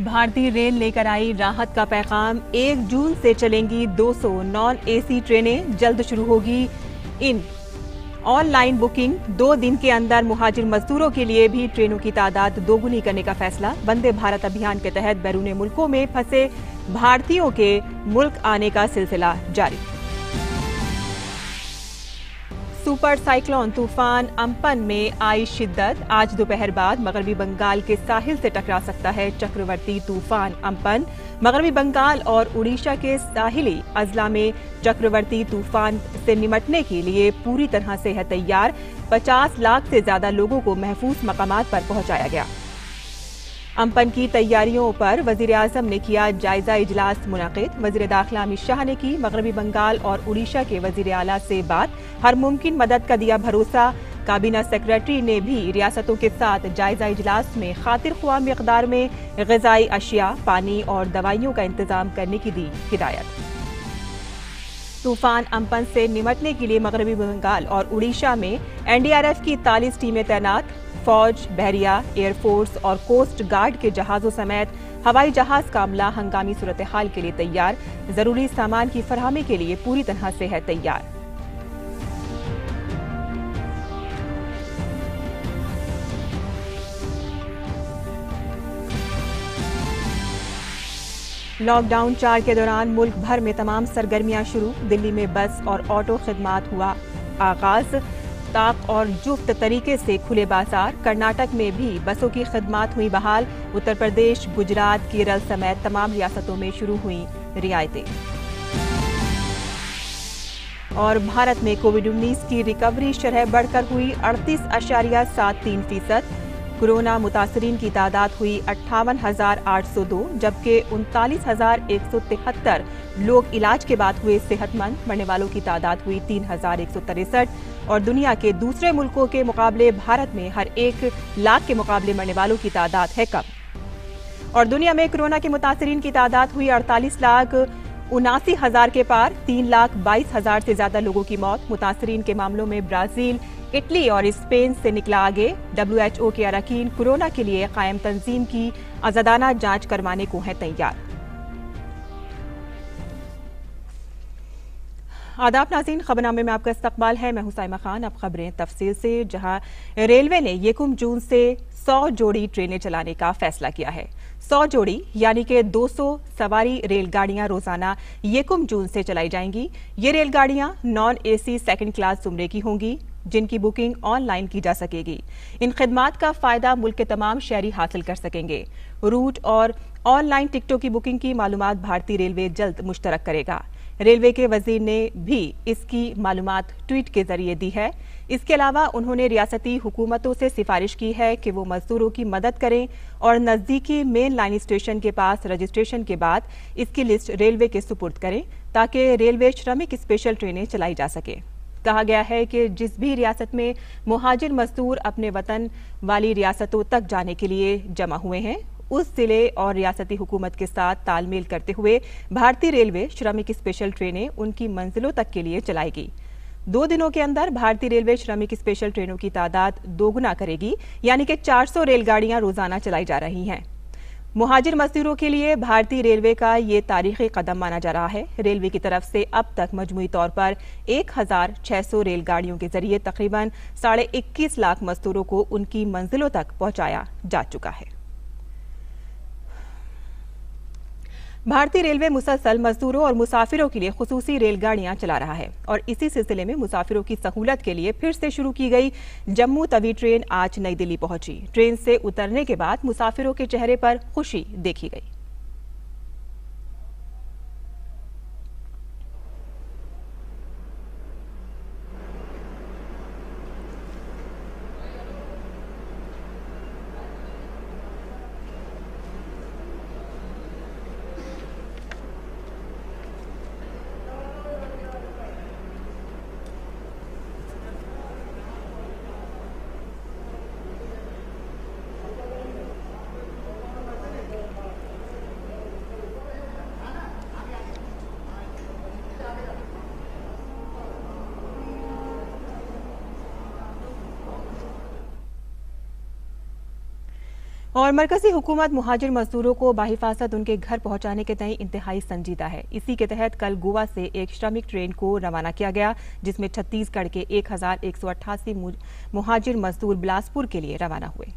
भारतीय रेल लेकर आई राहत का पैगाम। 1 जून से चलेंगी 200 नॉन एसी ट्रेनें, जल्द शुरू होगी इन ऑनलाइन बुकिंग। 2 दिन के अंदर मुहाजिर मजदूरों के लिए भी ट्रेनों की तादाद दोगुनी करने का फैसला। वंदे भारत अभियान के तहत बैरून मुल्कों में फंसे भारतीयों के मुल्क आने का सिलसिला जारी। सुपर साइक्लोन तूफान अम्पन में आई शिद्दत। आज दोपहर बाद मगरबी बंगाल के साहिल से टकरा सकता है चक्रवर्ती तूफान अम्पन। मगरबी बंगाल और उड़ीसा के साहिली अजला में चक्रवर्ती तूफान से निपटने के लिए पूरी तरह से है तैयार। 50 लाख से ज्यादा लोगों को महफूज मकामात पर पहुंचाया गया। अम्पन की तैयारियों पर वजीर-ए-आजम ने किया जायजा इजलास मुनक़िद। वजीर दाखिला अमित शाह ने की मगरबी बंगाल और उड़ीसा के वजीर आला से बात। हर मुमकिन मदद का दिया भरोसा। काबीना सेक्रेटरी ने भी रियासतों के साथ जायजा इजलास में खातिर ख्वाह मिकदार में ग़िज़ाई अशिया, पानी और दवाइयों का इंतजाम करने की दी हिदायत। तूफान अम्पन से निपटने के लिए मगरबी बंगाल और उड़ीसा में NDRF की 41 टीमें तैनात। फौज, बहरिया, एयरफोर्स और कोस्ट गार्ड के जहाजों समेत हवाई जहाज का अमला हंगामी सूरत हाल के लिए तैयार। जरूरी सामान की फराहमी के लिए पूरी तरह से है तैयार। लॉकडाउन 4 के दौरान मुल्क भर में तमाम सरगर्मियां शुरू। दिल्ली में बस और ऑटो खिदमात हुआ आगाज। ताक और जुफ्त तरीके से खुले बाजार। कर्नाटक में भी बसों की खिदमात हुई बहाल। उत्तर प्रदेश, गुजरात, केरल समेत तमाम रियासतों में शुरू हुई रियायतें। और भारत में कोविड-19 की रिकवरी शरह बढ़कर हुई 38.73%। कोरोना मुतासरीन की तादाद हुई 58,802, जबकि 39,173 लोग इलाज के बाद हुए सेहतमंद। मरने वालों की तादाद हुई 3,163। और दुनिया के दूसरे मुल्कों के मुकाबले भारत में हर 1 लाख के मुकाबले मरने वालों की तादाद है कम। और दुनिया में कोरोना के मुतासरीन की तादाद हुई 48,79,000 के पार। 3,22,000 से ज्यादा लोगों की मौत। मुतासरीन के मामलों में ब्राजील, इटली और स्पेन से निकला आगे। WHO के अरकान कोरोना के लिए कायम तंजीम की आजादाना जांच करवाने को है तैयार। आदाब नाज़रीन, खबरनामे में आपका इस्तकबाल है। मैं हुसैमा खान। अब खबरें तफसील से। जहां रेलवे ने 1 जून से 100 जोड़ी ट्रेनें चलाने का फैसला किया है। 100 जोड़ी यानी कि 200 सवारी रेलगाड़ियां रोजाना 1 जून से चलाई जाएंगी। ये रेलगाड़ियां नॉन AC सेकंड क्लास जुमरे की होंगी, जिनकी बुकिंग ऑनलाइन की जा सकेगी। इन खिदमात का फायदा मुल्क के तमाम शहरी हासिल कर सकेंगे। रूट और ऑनलाइन टिकटों की बुकिंग की मालूमात भारतीय रेलवे जल्द मुश्तरक करेगा। रेलवे के वजीर ने भी इसकी मालूमात ट्वीट के जरिए दी है। इसके अलावा उन्होंने रियासती हुकूमतों से सिफारिश की है कि वो मजदूरों की मदद करें और नजदीकी मेन लाइन स्टेशन के पास रजिस्ट्रेशन के बाद इसकी लिस्ट रेलवे के सुपुर्द करें, ताकि रेलवे श्रमिक स्पेशल ट्रेनें चलाई जा सके। कहा गया है कि जिस भी रियासत में मुहाजिर मजदूर अपने वतन वाली रियासतों तक जाने के लिए जमा हुए हैं, उस जिले और रियासती हुकूमत के साथ तालमेल करते हुए भारतीय रेलवे श्रमिक स्पेशल ट्रेनें उनकी मंजिलों तक के लिए चलाएगी। 2 दिनों के अंदर भारतीय रेलवे श्रमिक स्पेशल ट्रेनों की तादाद दोगुना करेगी, यानी कि 400 रेलगाड़ियां रोजाना चलाई जा रही हैं। मुहाजिर मजदूरों के लिए भारतीय रेलवे का ये तारीखी कदम माना जा रहा है। रेलवे की तरफ से अब तक मजमूई तौर पर 1,600 रेलगाड़ियों के जरिए तकरीबन 21.5 लाख मजदूरों को उनकी मंजिलों तक पहुंचाया जा चुका है। भारतीय रेलवे मुसलसल मजदूरों और मुसाफिरों के लिए खुसूसी रेलगाड़ियां चला रहा है और इसी सिलसिले में मुसाफिरों की सहूलत के लिए फिर से शुरू की गई जम्मू तवी ट्रेन आज नई दिल्ली पहुंची। ट्रेन से उतरने के बाद मुसाफिरों के चेहरे पर खुशी देखी गई। और मरकजी हुकूमत मुहाजिर मजदूरों को बाहिफाजत उनके घर पहुंचाने के तय इंतहाई संजीदा है। इसी के तहत कल गोवा से एक श्रमिक ट्रेन को रवाना किया गया, जिसमें छत्तीसगढ़ के 1188 मुहाजिर मजदूर बिलासपुर के लिए रवाना हुए।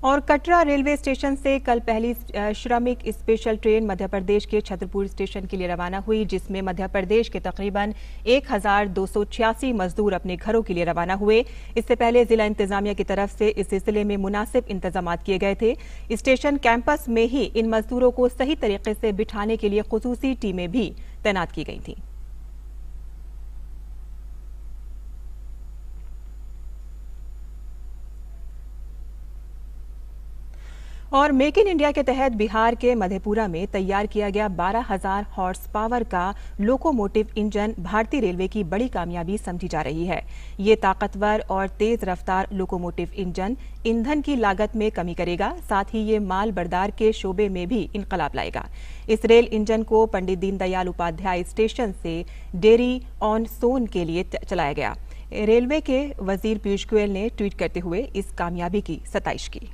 और कटरा रेलवे स्टेशन से कल पहली श्रमिक स्पेशल ट्रेन मध्य प्रदेश के छतरपुर स्टेशन के लिए रवाना हुई, जिसमें मध्य प्रदेश के तकरीबन 1286 मजदूर अपने घरों के लिए रवाना हुए। इससे पहले जिला इंतजामिया की तरफ से इस सिलसिले में मुनासिब इंतजाम किए गए थे। स्टेशन कैंपस में ही इन मजदूरों को सही तरीके से बिठाने के लिए खुसूसी टीमें भी तैनात की गई थीं। और मेक इन इंडिया के तहत बिहार के मधेपुरा में तैयार किया गया 12,000 हॉर्स पावर का लोकोमोटिव इंजन भारतीय रेलवे की बड़ी कामयाबी समझी जा रही है। ये ताकतवर और तेज रफ्तार लोकोमोटिव इंजन ईंधन की लागत में कमी करेगा, साथ ही ये माल बर्दार के शोबे में भी इनकलाब लाएगा। इस रेल इंजन को पंडित दीनदयाल उपाध्याय स्टेशन से डेरी ऑन सोन के लिए चलाया गया। रेलवे के वजीर पीयूष गोयल ने ट्वीट करते हुए इस कामयाबी की सताइश की।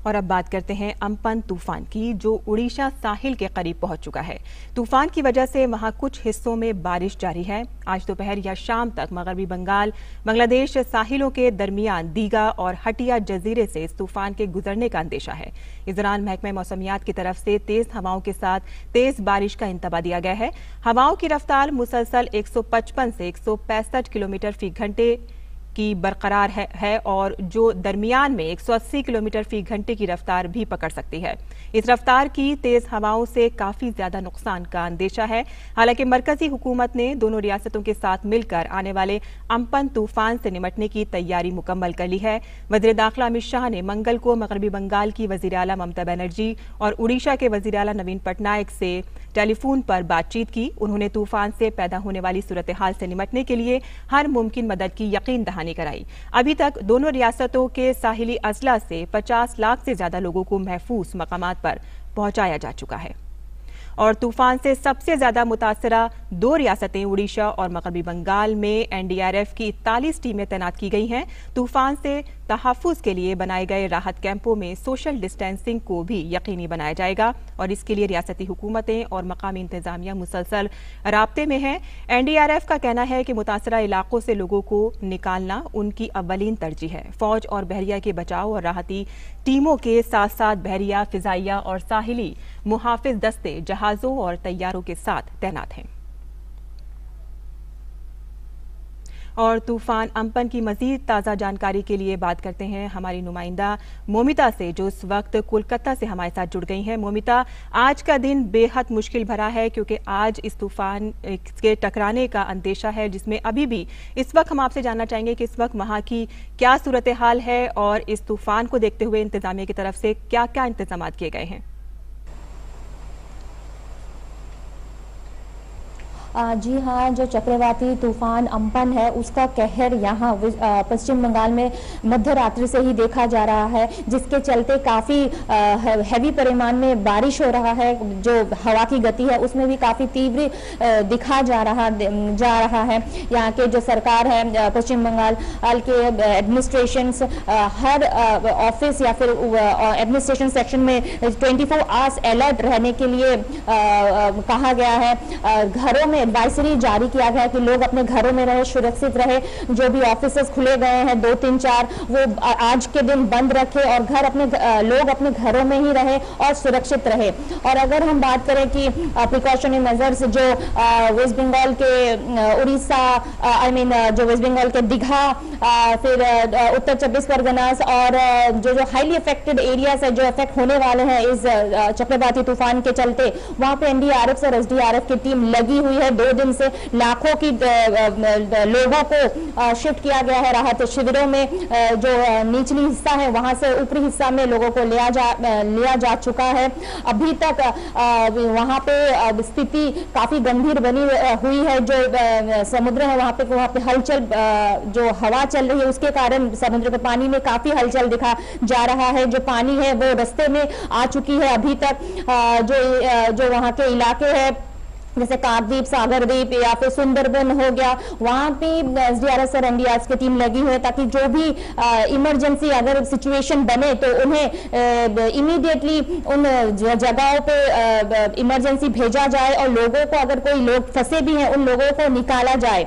और अब बात करते हैं अम्पन तूफान की, जो उड़ीसा साहिल के करीब पहुंच चुका है। तूफान की वजह से वहां कुछ हिस्सों में बारिश जारी है। आज दोपहर या शाम तक मगरबी बंगाल, बांग्लादेश साहिलों के दरमियान दीघा और हटिया जजीरे से इस तूफान के गुजरने का अंदेशा है। इस दौरान महकमा मौसमियात की तरफ से तेज हवाओं के साथ तेज बारिश का इंतबाह दिया गया है। हवाओं की रफ्तार मुसलसल 155 से 165 किलोमीटर फी घंटे की बरकरार है और जो दरमियान में 180 किलोमीटर फी घंटे की रफ्तार भी पकड़ सकती है। इस रफ्तार की तेज हवाओं से काफी ज्यादा नुकसान का अंदेशा है। हालांकि मरकजी हुकूमत ने दोनों रियासतों के साथ मिलकर आने वाले अम्पन तूफान से निपटने की तैयारी मुकम्मल कर ली है। वज़ीर दाखिला अमित शाह ने मंगल को मगरबी बंगाल की वज़ीर आला ममता बनर्जी और उड़ीसा के वज़ीर आला नवीन पटनायक से टेलीफोन पर बातचीत की। उन्होंने तूफान से पैदा होने वाली सूरत हाल से निपटने के लिए हर मुमकिन मदद की यकीन दहानी कराई। अभी तक दोनों रियासतों के साहिली अजला से 50 लाख से ज्यादा लोगों को महफूज मकामात पर पहुंचाया जा चुका है। और तूफान से सबसे ज्यादा मुतासरा दो रियासतें उड़ीसा और मगरबी बंगाल में एनडीआरएफ की 41 टीमें तैनात की गई हैं। तूफान से तहफ्फुज के लिए बनाए गए राहत कैंपों में सोशल डिस्टेंसिंग को भी यकीनी बनाया जाएगा और इसके लिए रियासती हुकूमतें और मकामी इंतजामिया मुसलसल राब्ते में हैं। एनडीआरएफ का कहना है कि मुतासरा इलाकों से लोगों को निकालना उनकी अव्वलीन तरजीह है। फौज और बहरिया के बचाव और राहती टीमों के साथ साथ बहरिया, फिजाइया और साहिली मुहाफिज दस्ते जहाजों और तैयारों के साथ तैनात हैं। और तूफान अम्पन की मजीद ताज़ा जानकारी के लिए बात करते हैं हमारी नुमाइंदा मोमिता से, जो इस वक्त कोलकाता से हमारे साथ जुड़ गई हैं। मोमिता, आज का दिन बेहद मुश्किल भरा है क्योंकि आज इस तूफान के टकराने का अंदेशा है, जिसमें अभी भी इस वक्त हम आपसे जानना चाहेंगे कि इस वक्त वहाँ की क्या सूरत हाल है और इस तूफान को देखते हुए इंतजामिया की तरफ से क्या क्या इंतजाम किए गए हैं। जी हाँ, जो चक्रवाती तूफान अम्पन है उसका कहर यहाँ पश्चिम बंगाल में मध्य रात्रि से ही देखा जा रहा है, जिसके चलते काफ़ी हैवी परिमाण में बारिश हो रहा है। जो हवा की गति है उसमें भी काफ़ी तीव्र दिखा जा रहा है। यहाँ के जो सरकार है पश्चिम बंगाल के एडमिनिस्ट्रेशन हर ऑफिस या फिर एडमिनिस्ट्रेशन सेक्शन में 24 आवर्स अलर्ट रहने के लिए कहा गया है। घरों में एडवाइजरी जारी किया गया है कि लोग अपने घरों में रहे, सुरक्षित रहे। जो भी ऑफिसेस खुले गए हैं 2, 3, 4 वो आज के दिन बंद रखे और लोग अपने घरों में ही रहे और सुरक्षित रहे। और अगर हम बात करें कि प्रिकॉशनरी मेजर्स जो वेस्ट बंगाल के उड़ीसा जो वेस्ट बंगाल के दीघा, फिर उत्तर 24 परगनास और जो हाईली अफेक्टेड एरियाज है जो अफेक्ट होने वाले हैं इस चक्रवाती तूफान के चलते, वहां पे एनडीआरएफ और एसडीआरएफ की टीम लगी हुई है पिछले 2 दिन से लाखों की लोगों को शिफ्ट किया गया है राहत शिविरों में। जो निचली हिस्सा है वहां से ऊपरी हिस्सा में लोगों को लिया जा चुका है। अभी तक वहां पे स्थिति काफी गंभीर बनी हुई है। जो समुद्र है वहां पे हलचल, जो हवा चल रही है उसके कारण समुद्र के पानी में काफी हलचल दिखा जा रहा है। जो पानी है वो रास्ते में आ चुकी है। अभी तक जो वहां के इलाके हैं जैसे कारद्वीप, सागरद्वीप या फिर सुंदरबन हो गया, वहां पे एसडीआरएफ और एनडीआरएफ की टीम लगी हुई है ताकि जो भी इमरजेंसी अगर सिचुएशन बने तो उन्हें इमीडिएटली उन जगहों पे इमरजेंसी भेजा जाए और लोगों को, अगर कोई लोग फंसे भी हैं, उन लोगों को निकाला जाए।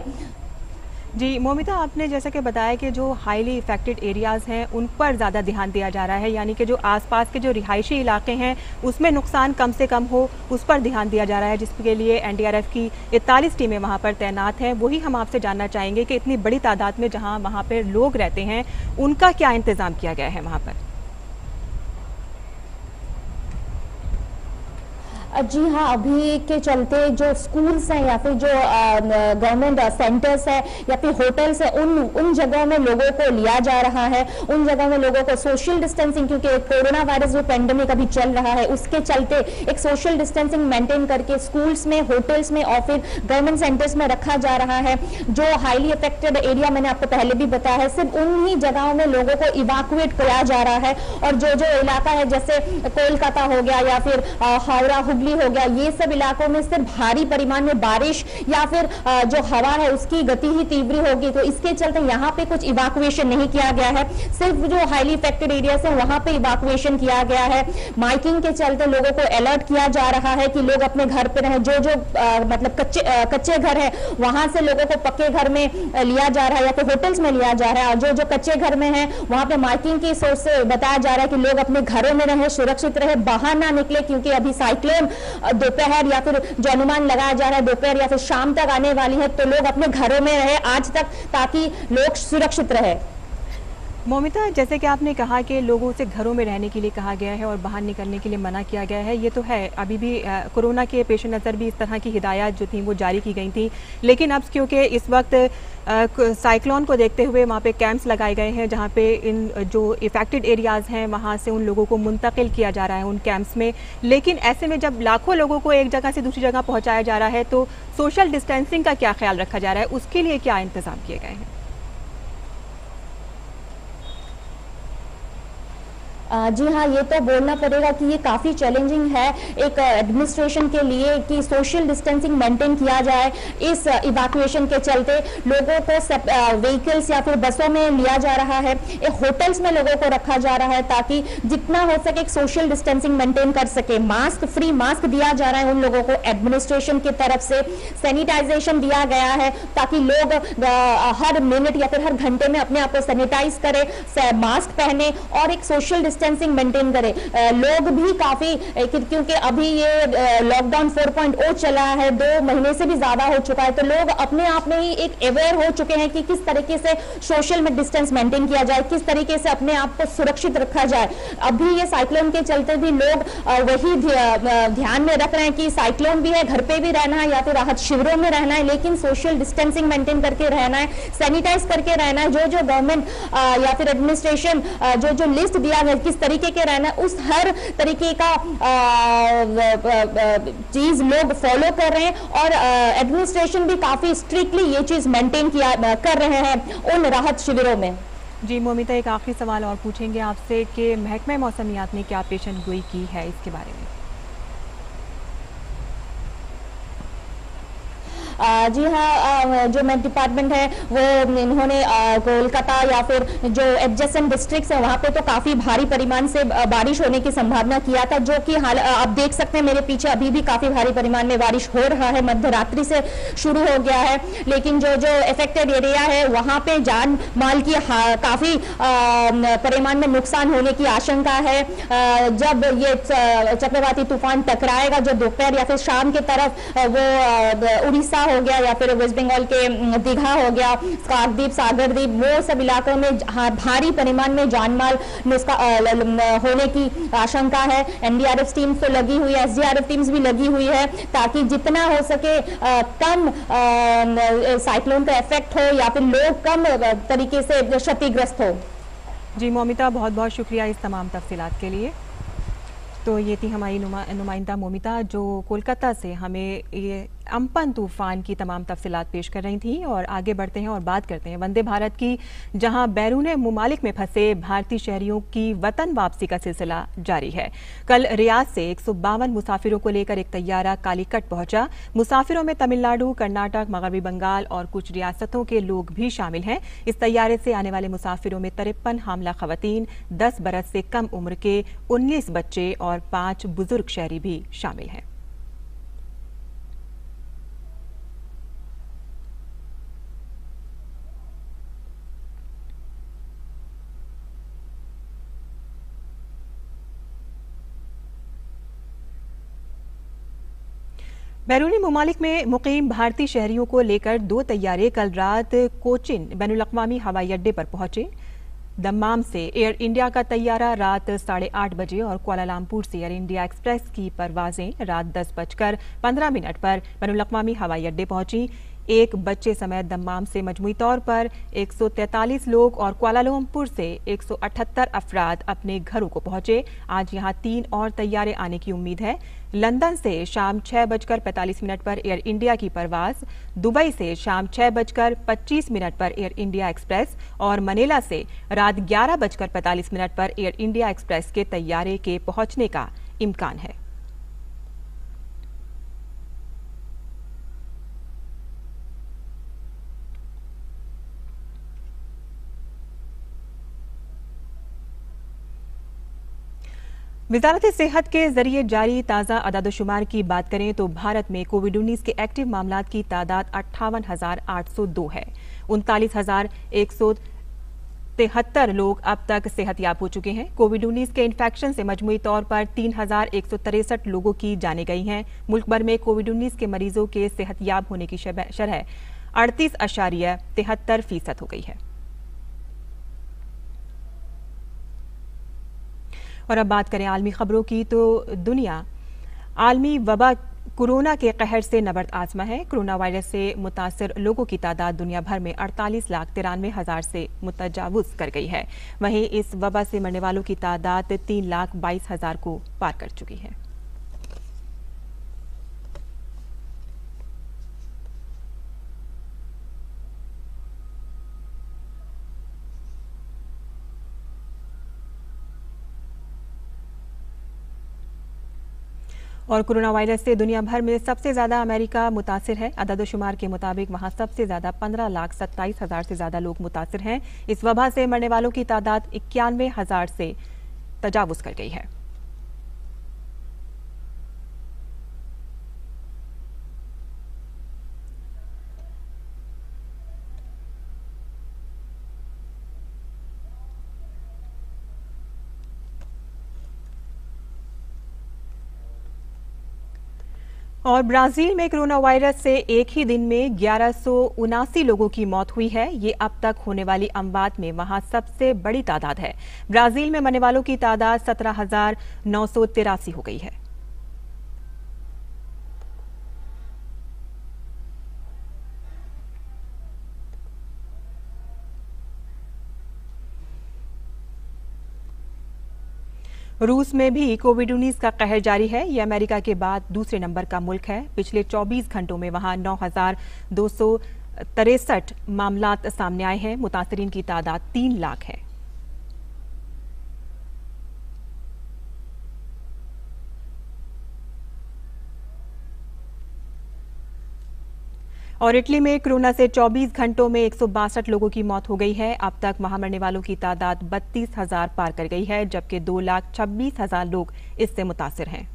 जी मोमिता, आपने जैसा कि बताया कि जो हाईली इफेक्टेड एरियाज़ हैं उन पर ज़्यादा ध्यान दिया जा रहा है, यानी कि जो आसपास के जो रिहायशी इलाके हैं उसमें नुकसान कम से कम हो उस पर ध्यान दिया जा रहा है, जिसके लिए एनडीआरएफ की 41 टीमें वहां पर तैनात हैं। वही हम आपसे जानना चाहेंगे कि इतनी बड़ी तादाद में जहां वहां पर लोग रहते हैं उनका क्या इंतज़ाम किया गया है वहां पर? जी हाँ, अभी के चलते जो स्कूल्स हैं या फिर जो गवर्नमेंट सेंटर्स है या फिर होटल्स है, उन जगहों में लोगों को लिया जा रहा है। उन जगहों में लोगों को सोशल डिस्टेंसिंग, क्योंकि कोरोना वायरस जो पेंडेमिक अभी चल रहा है उसके चलते एक सोशल डिस्टेंसिंग मेंटेन करके स्कूल्स में, होटल्स में और फिर गवर्नमेंट सेंटर्स में रखा जा रहा है। जो हाईली अफेक्टेड एरिया मैंने आपको पहले भी बताया है, सिर्फ उन्हीं जगहों में लोगों को इवाकुएट किया जा रहा है। और जो जो इलाका है जैसे कोलकाता हो गया या फिर हावड़ा हो गया, ये सब इलाकों में सिर्फ भारी परिमाण में बारिश या फिर जो हवा है उसकी गति ही तीव्र होगी, तो इसके चलते यहाँ पे कुछ इवाकुएशन नहीं किया गया है। सिर्फ जो हाईली इफेक्टेड एरियाज है वहां पे इवाकुएशन किया गया है। माइकिंग के चलते लोगों को अलर्ट किया जा रहा है कि लोग अपने घर पे रहें। जो मतलब कच्चे घर है वहां से लोगों को पक्के घर में लिया जा रहा है या फिर होटल्स में लिया जा रहा है। और जो कच्चे घर में है वहां पे माइकिंग की सोच से बताया जा रहा है कि लोग अपने घरों में रहे, सुरक्षित रहे, बाहर ना निकले, क्योंकि अभी साइक्लोन दोपहर या फिर जो अनुमान लगाया जा रहा है दोपहर या फिर शाम तक आने वाली है, तो लोग अपने घरों में रहे आज तक ताकि लोग सुरक्षित रहे। मोमिता, जैसे कि आपने कहा कि लोगों से घरों में रहने के लिए कहा गया है और बाहर निकलने के लिए मना किया गया है, ये तो है। अभी भी कोरोना के पेश नज़र भी इस तरह की हिदायत जो थी वो जारी की गई थी, लेकिन अब क्योंकि इस वक्त साइक्लोन को देखते हुए वहाँ पे कैंप्स लगाए गए हैं जहाँ पे इन जो इफेक्टेड एरियाज़ हैं वहाँ से उन लोगों को मुंतकिल किया जा रहा है उन कैंप्स में। लेकिन ऐसे में जब लाखों लोगों को एक जगह से दूसरी जगह पहुँचाया जा रहा है तो सोशल डिस्टेंसिंग का क्या ख्याल रखा जा रहा है, उसके लिए क्या इंतज़ाम किए गए हैं? जी हाँ, ये तो बोलना पड़ेगा कि ये काफ़ी चैलेंजिंग है एक एडमिनिस्ट्रेशन के लिए कि सोशल डिस्टेंसिंग मेंटेन किया जाए। इस इवैक्यूएशन के चलते लोगों को व्हीकल्स या फिर बसों में लिया जा रहा है, होटल्स में लोगों को रखा जा रहा है ताकि जितना हो सके एक सोशल डिस्टेंसिंग मेंटेन कर सके। मास्क, फ्री मास्क दिया जा रहा है उन लोगों को एडमिनिस्ट्रेशन की तरफ से। सैनिटाइजेशन दिया गया है ताकि लोग हर मिनट या फिर हर घंटे में अपने आप को सैनिटाइज करें, मास्क पहने और एक सोशल डिस्टेंसिंग मेंटेन करें। लोग भी काफी, क्योंकि अभी ये लॉकडाउन 4.0 चला है, 2 महीने से भी ज्यादा हो चुका है, तो लोग अपने आप में ही एक अवेयर हो चुके हैं कि किस तरीके से सोशल में डिस्टेंस मेंटेन किया जाए, किस तरीके से अपने आप को सुरक्षित रखा जाए। अभी ये साइक्लोन के चलते भी लोग वही ध्यान में रख रहे हैं कि साइक्लोन भी है, घर पे भी रहना है या फिर राहत शिविरों में रहना है, लेकिन सोशल डिस्टेंसिंग मेंटेन करके रहना है, सैनिटाइज करके रहना है। जो जो गवर्नमेंट या फिर एडमिनिस्ट्रेशन जो जो लिस्ट दिया गया किस तरीके के रहना है, उस हर तरीके का चीज लोग फॉलो कर रहे हैं और एडमिनिस्ट्रेशन भी काफी स्ट्रिक्टली ये चीज मेंटेन कर रहे हैं उन राहत शिविरों में। जी मोमिता, एक आखिरी सवाल और पूछेंगे आपसे कि महकमा मौसमियात ने क्या पेशन गोई की है इसके बारे में? जी हाँ, जो मेट डिपार्टमेंट है वो इन्होंने कोलकाता या फिर जो एडजेसेंट डिस्ट्रिक्ट्स है वहाँ पे तो काफ़ी भारी परिमाण से बारिश होने की संभावना किया था, जो कि हाल आप देख सकते हैं मेरे पीछे अभी भी काफ़ी भारी परिमाण में बारिश हो रहा है, मध्य रात्रि से शुरू हो गया है। लेकिन जो जो अफेक्टेड एरिया है वहाँ पे जान माल की काफ़ी परिमाण में नुकसान होने की आशंका है। जब ये चक्रवाती तूफान टकराएगा जो दोपहर या फिर शाम की तरफ वो उड़ीसा हो गया या फिर वेस्ट बंगाल के दीघा हो गया, काकद्वीप, सागरद्वीप, वो सब इलाकों में भारी परिमाण में जानमाल होने की आशंका है। एनडीआरएफ टीम तो लगी हुई है, एसडीआरएफ टीम्स भी लगी हुई है, ताकि जितना हो सके कम साइक्लोन का इफेक्ट हो या फिर लोग कम तरीके से क्षतिग्रस्त हो। जी मोमिता, बहुत बहुत शुक्रिया इस तमाम तफसीलात के लिए। तो ये थी हमारी नुमाइंदा मोमिता, जो कोलकाता से हमें ये अम्पन तूफान की तमाम तफसीलात पेश कर रही थी। और आगे बढ़ते हैं और बात करते हैं वंदे भारत की, जहां बैरून मुमालिक में फंसे भारतीय शहरियों की वतन वापसी का सिलसिला जारी है। कल रियाद से 152 मुसाफिरों को लेकर एक तैयारा कालीकट पहुंचा। मुसाफिरों में तमिलनाडु, कर्नाटक, मगरबी बंगाल और कुछ रियासतों के लोग भी शामिल हैं। इस तैयारे से आने वाले मुसाफिरों में 53 हामला खवातीन, 10 बरस से कम उम्र के 19 बच्चे और 5 बुजुर्ग शहरी भी शामिल हैं। बैरूनी मुमालिक में मुकीम भारतीय शहरियों को लेकर 2 तैयारे कल रात कोचिन बैनुल-अक़वामी हवाई अड्डे पर पहुंचे। दम्माम से एयर इंडिया का तैयारा रात 8:30 बजे और कुआलालंपुर से एयर इंडिया एक्सप्रेस की परवाजें रात 10:15 पर बैनुल-अक़वामी हवाई अड्डे पहुंची। एक बच्चे समेत दम्माम से मजमूई तौर पर 143 लोग और कुआलालंपुर से 178 अफराद अपने घरों को पहुंचे। आज यहां 3 और तैयारे आने की उम्मीद है। लंदन से शाम 6:45 पर एयर इंडिया की परवाज, दुबई से शाम 6:25 पर एयर इंडिया एक्सप्रेस और मनीला से रात 11:45 पर एयर इंडिया एक्सप्रेस के तैयारे के पहुंचने का इम्कान है। वजारत सेहत के जरिए जारी ताज़ा अदाद-ओ-शुमार की बात करें तो भारत में कोविड-19 के एक्टिव मामलात की तादाद 58,802 है। 39,173 लोग अब तक सेहतयाब हो चुके हैं। कोविड-19 के इन्फेक्शन से मजमूई तौर पर 3,163 लोगों की जानें गई हैं। मुल्क भर में कोविड-19 के मरीजों के सेहतयाब होने की शरह 38.73% हो गई है। और अब बात करें आलमी खबरों की, तो दुनिया आलमी वबा कोरोना के कहर से नबर्द आजमा है। कोरोना वायरस से मुतासर लोगों की तादाद दुनिया भर में 48,93,000 से मुतजावुज कर गई है। वहीं इस वबा से मरने वालों की तादाद 3,22,000 को पार कर चुकी है। और कोरोना वायरस से दुनिया भर में सबसे ज्यादा अमेरिका मुतासिर है। अदद-ओ-शुमार के मुताबिक वहां सबसे ज्यादा 15,27,000 से ज्यादा लोग मुतासिर हैं। इस वबा से मरने वालों की तादाद 91,000 से तजावुज कर गई है। और ब्राजील में कोरोना वायरस से एक ही दिन में 1179 लोगों की मौत हुई है। ये अब तक होने वाली अमवात में वहां सबसे बड़ी तादाद है। ब्राजील में मरने वालों की तादाद 17,983 हो गई है। रूस में भी कोविड-19 का कहर जारी है। ये अमेरिका के बाद दूसरे नंबर का मुल्क है। पिछले 24 घंटों में वहां 9,263 मामलात सामने आए हैं। मुतासरीन की तादाद 3 लाख है। और इटली में कोरोना से 24 घंटों में 162 लोगों की मौत हो गई है। अब तक वहां मरने वालों की तादाद 32,000 पार कर गई है, जबकि 2,26,000 लोग इससे मुतासिर हैं।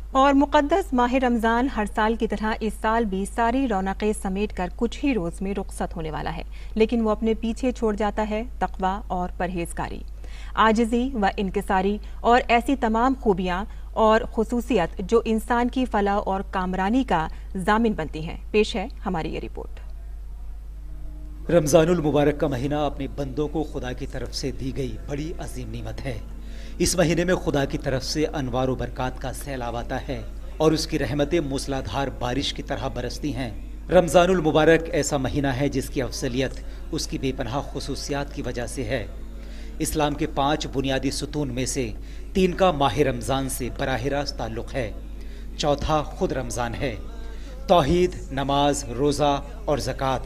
और मुक़द्दस माह रमज़ान हर साल की तरह इस साल भी सारी रौनकें समेट कर कुछ ही रोज़ में रुखसत होने वाला है, लेकिन वो अपने पीछे छोड़ जाता है तक़वा और परहेज़गारी, आजिज़ी व इनकिसारी और ऐसी तमाम खूबियाँ और खुसूसियत जो इंसान की फलाह और कामरानी का ज़ामिन बनती हैं। पेश है हमारी ये रिपोर्ट। रमज़ानुल मुबारक का महीना अपने बंदों को खुदा की तरफ से दी गई बड़ी अजीम नेमत है। इस महीने में खुदा की तरफ से अनवार व बरक़ात का सैलाब आता है और उसकी रहमतें मूसलाधार बारिश की तरह बरसती हैं। रमज़ानुल मुबारक ऐसा महीना है जिसकी अफजलियत उसकी बेपनाह खुसूसियात की वजह से है। इस्लाम के 5 बुनियादी सुतून में से 3 का माह रमज़ान से बराह रास्त ताल्लुक़ है। चौथा खुद रमज़ान है। तौहीद, नमाज, रोज़ा और ज़कात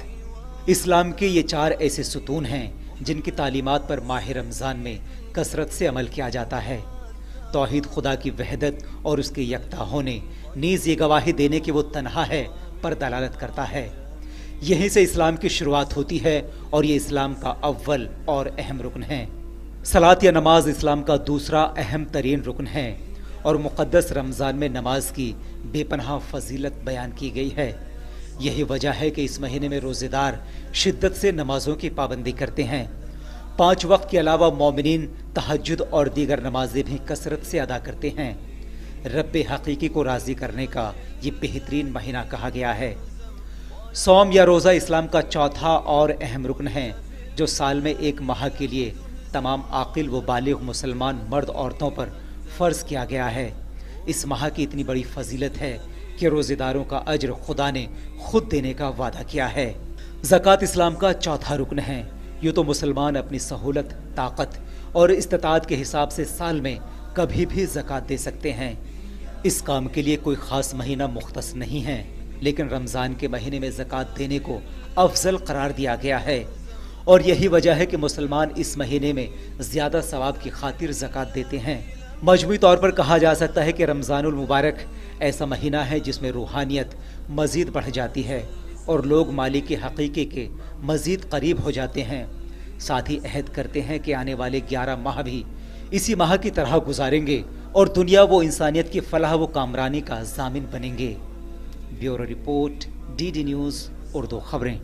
इस्लाम के ये 4 ऐसे सुतून हैं जिनकी तालीमात पर माह रमज़ान में कसरत से अमल किया जाता है। तौहीद खुदा की वहदत और उसके यकता होने नीज़ ये गवाही देने कि वो तन्हा है पर दलालत करता है। यहीं से इस्लाम की शुरुआत होती है और ये इस्लाम का अव्वल और अहम रुकन है। सलात या नमाज इस्लाम का दूसरा अहम तरीन रुकन है और मुक़द्दस रमज़ान में नमाज की बेपनाह फजीलत बयान की गई है। यही वजह है कि इस महीने में रोज़ेदार शिद्दत से नमाजों की पाबंदी करते हैं। 5 वक्त के अलावा मोमिनीन तहज्जुद और दीगर नमाजें भी कसरत से अदा करते हैं। रब्बे हकीकी को राज़ी करने का ये बेहतरीन महीना कहा गया है। सौम या रोज़ा इस्लाम का चौथा और अहम रुकन है जो साल में 1 माह के लिए तमाम आकिल व बालिग मुसलमान मर्द औरतों पर फ़र्ज़ किया गया है। इस माह की इतनी बड़ी फजीलत है कि रोज़ेदारों का अज्र खुदा ने खुद देने का वादा किया है। ज़कात इस्लाम का चौथा रुकन है। यूँ तो मुसलमान अपनी सहूलत, ताकत और इस्तिताअत के हिसाब से साल में कभी भी ज़कात दे सकते हैं। इस काम के लिए कोई ख़ास महीना मुख्तस नहीं है, लेकिन रमज़ान के महीने में ज़कात देने को अफजल करार दिया गया है और यही वजह है कि मुसलमान इस महीने में ज़्यादा सवाब की खातिर ज़कात देते हैं। मजमूई तौर पर कहा जा सकता है कि रमज़ानुल मुबारक ऐसा महीना है जिसमें रूहानियत मज़ीद बढ़ जाती है और लोग मालिक हकीकी के मज़ीद करीब हो जाते हैं। साथ ही अहद करते हैं कि आने वाले 11 माह भी इसी माह की तरह गुजारेंगे और दुनिया वो इंसानियत की फलाह व कामरानी का ज़ामिन बनेंगे। Bureau report, DD news Urdu खबरें।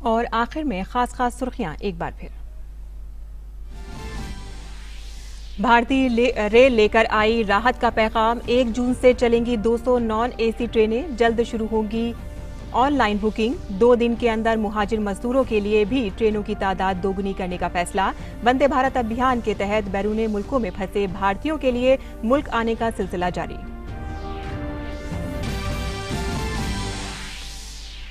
और आखिर में खास सुर्खियां एक बार फिर। भारतीय रेल लेकर आई राहत का पैगाम। 1 जून से चलेंगी 200 नॉन AC ट्रेनें। जल्द शुरू होगी ऑनलाइन बुकिंग। 2 दिन के अंदर मुहाजिर मजदूरों के लिए भी ट्रेनों की तादाद दोगुनी करने का फैसला। वंदे भारत अभियान के तहत बैरून मुल्कों में फंसे भारतीयों के लिए मुल्क आने का सिलसिला जारी।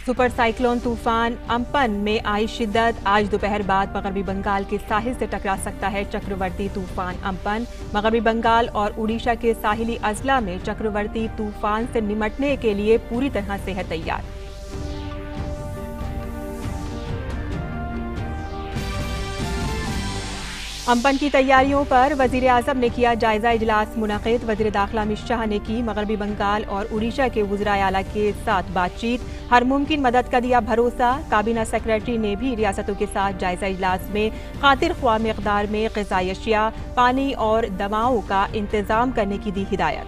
सुपर साइक्लोन तूफान अम्पन में आई शिद्दत। आज दोपहर बाद मगरबी बंगाल के साहिल से टकरा सकता है चक्रवर्ती तूफान अम्पन। मगरबी बंगाल और उड़ीसा के साहिली अजला में चक्रवर्ती तूफान से निमटने के लिए पूरी तरह से है तैयार। अम्पन की तैयारियों पर वजीर आजम ने किया जायजा इजलास मुनक़िद। वजीर दाखिला अमित शाह ने की मगरबी बंगाल और उड़ीसा के वज़राए आला के साथ बातचीत। हर मुमकिन मदद का दिया भरोसा। काबीना सेक्रेटरी ने भी रियासतों के साथ जायजा इजलास में खातिर ख्वाह मिक़दार में ग़िज़ाई अशिया, पानी और दवाओं का इंतजाम करने की दी हिदायत।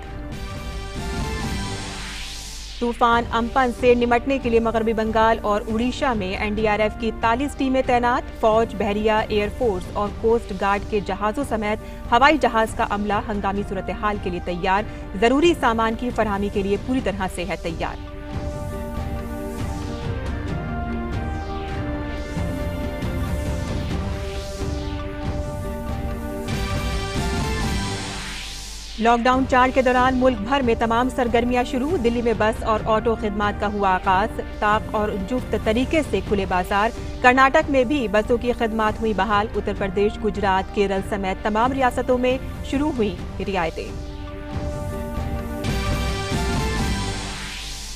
तूफान अम्पन से निमटने के लिए मगरबी बंगाल और उड़ीसा में NDRF की 41 टीमें तैनात। फौज, बहरिया, एयरफोर्स और कोस्ट गार्ड के जहाजों समेत हवाई जहाज का अमला हंगामी सूरत हाल के लिए तैयार। जरूरी सामान की फरहमी के लिए पूरी तरह से है तैयार। लॉकडाउन 4 के दौरान मुल्क भर में तमाम सरगर्मियां शुरू। दिल्ली में बस और ऑटो खिदमात का हुआ आगाज। ताक और जुफ्त तरीके से खुले बाजार। कर्नाटक में भी बसों की खिदमात हुई बहाल। उत्तर प्रदेश, गुजरात, केरल समेत तमाम रियासतों में शुरू हुई रियायतें।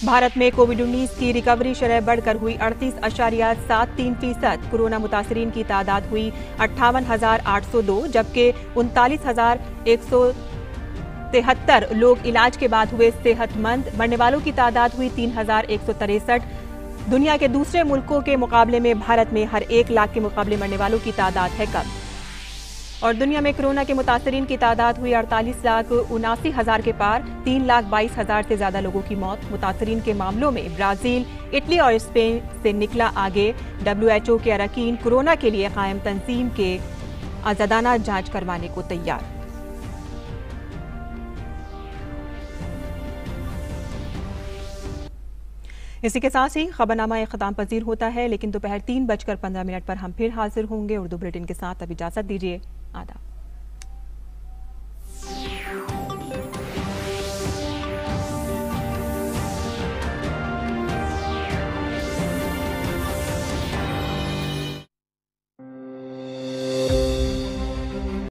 भारत में कोविड-19 की रिकवरी शरह बढ़कर हुई 38.73%। कोरोना मुतासरीन की तादाद हुई 58,802, जबकि 39,173 लोग इलाज के बाद हुए सेहतमंद। मरने वालों की तादाद हुई 3,163। दुनिया के दूसरे मुल्कों के मुकाबले में भारत में हर 1 लाख के मुकाबले मरने वालों की तादाद है कम। और दुनिया में कोरोना के मुतासरीन की तादाद हुई 48,79,000 के पार, 3,22,000 से ज्यादा लोगों की मौत। मुतासरीन के मामलों में ब्राजील, इटली और स्पेन से निकला आगे। WHO के अरकान कोरोना के लिए कायम तंजीम के आजादाना जांच करवाने को तैयार। इसी के साथ ही खबरनामा इख्तिताम पजीर होता है, लेकिन दोपहर 3:15 पर हम फिर हाजिर होंगे उर्दू बुलेटिन के साथ। अब इजाजत दीजिए, आदाब।